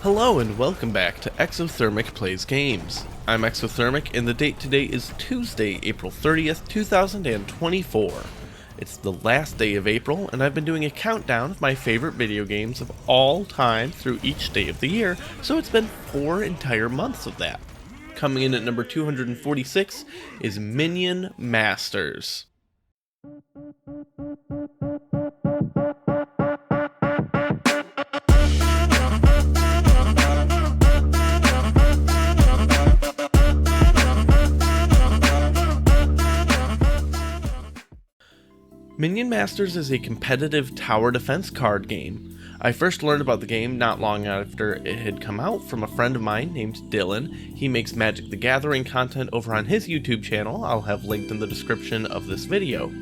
Hello and welcome back to Exothermic Plays Games. I'm Exothermic and the date today is Tuesday, April 30th, 2024. It's the last day of April and I've been doing a countdown of my favorite video games of all time through each day of the year, so it's been 4 entire months of that. Coming in at number 246 is Minion Masters. Minion Masters is a competitive tower defense card game. I first learned about the game not long after it had come out from a friend of mine named Dylan. He makes Magic the Gathering content over on his YouTube channel. I'll have linked in the description of this video.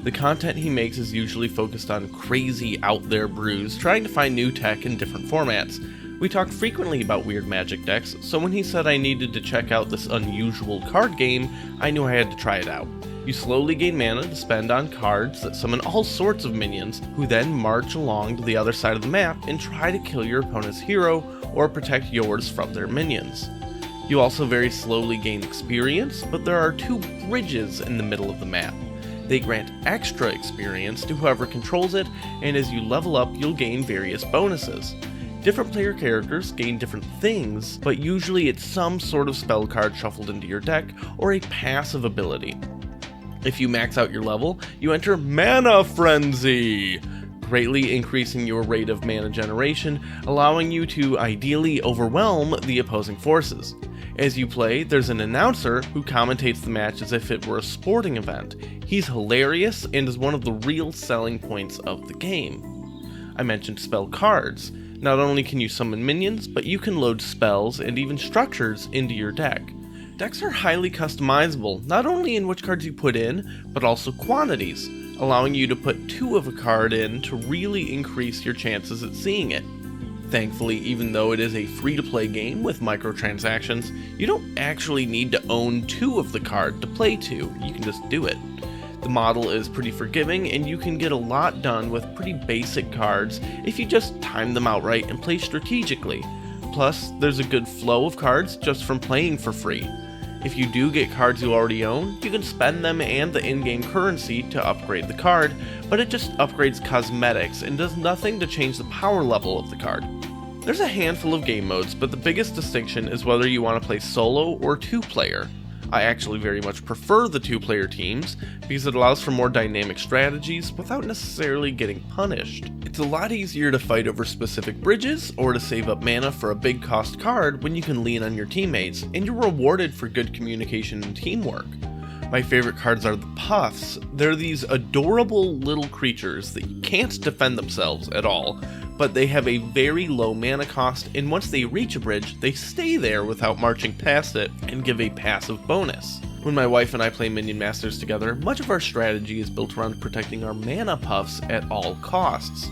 The content he makes is usually focused on crazy out there brews, trying to find new tech in different formats. We talk frequently about weird Magic decks, so when he said I needed to check out this unusual card game, I knew I had to try it out. You slowly gain mana to spend on cards that summon all sorts of minions, who then march along to the other side of the map and try to kill your opponent's hero or protect yours from their minions. You also very slowly gain experience, but there are 2 bridges in the middle of the map. They grant extra experience to whoever controls it, and as you level up you'll gain various bonuses. Different player characters gain different things, but usually it's some sort of spell card shuffled into your deck or a passive ability. If you max out your level, you enter Mana Frenzy, greatly increasing your rate of mana generation, allowing you to ideally overwhelm the opposing forces. As you play, there's an announcer who commentates the match as if it were a sporting event. He's hilarious and is one of the real selling points of the game. I mentioned spell cards. Not only can you summon minions, but you can load spells and even structures into your deck. Decks are highly customizable, not only in which cards you put in, but also quantities, allowing you to put 2 of a card in to really increase your chances at seeing it. Thankfully, even though it is a free-to-play game with microtransactions, you don't actually need to own 2 of the card to play 2, you can just do it. The model is pretty forgiving and you can get a lot done with pretty basic cards if you just time them out right and play strategically. Plus, there's a good flow of cards just from playing for free. If you do get cards you already own, you can spend them and the in-game currency to upgrade the card, but it just upgrades cosmetics and does nothing to change the power level of the card. There's a handful of game modes, but the biggest distinction is whether you want to play solo or 2-player. I actually very much prefer the 2-player teams because it allows for more dynamic strategies without necessarily getting punished. It's a lot easier to fight over specific bridges or to save up mana for a big cost card when you can lean on your teammates, and you're rewarded for good communication and teamwork. My favorite cards are the Puffs. They're these adorable little creatures that can't defend themselves at all, but they have a very low mana cost, and once they reach a bridge, they stay there without marching past it and give a passive bonus. When my wife and I play Minion Masters together, much of our strategy is built around protecting our mana puffs at all costs.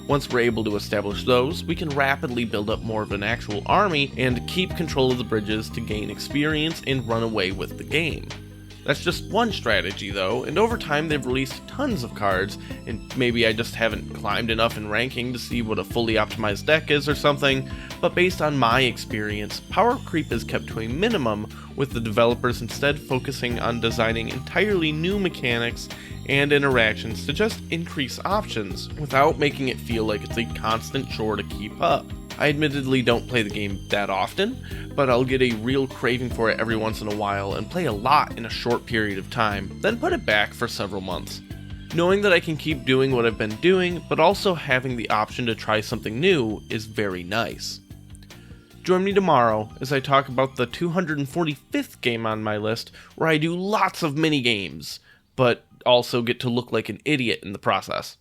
Once we're able to establish those, we can rapidly build up more of an actual army and keep control of the bridges to gain experience and run away with the game. That's just one strategy though, and over time they've released tons of cards, and maybe I just haven't climbed enough in ranking to see what a fully optimized deck is or something, but based on my experience, power creep is kept to a minimum, with the developers instead focusing on designing entirely new mechanics and interactions to just increase options, without making it feel like it's a constant chore to keep up. I admittedly don't play the game that often, but I'll get a real craving for it every once in a while and play a lot in a short period of time, then put it back for several months. Knowing that I can keep doing what I've been doing, but also having the option to try something new is very nice. Join me tomorrow as I talk about the 245th game on my list, where I do lots of mini games, but also get to look like an idiot in the process.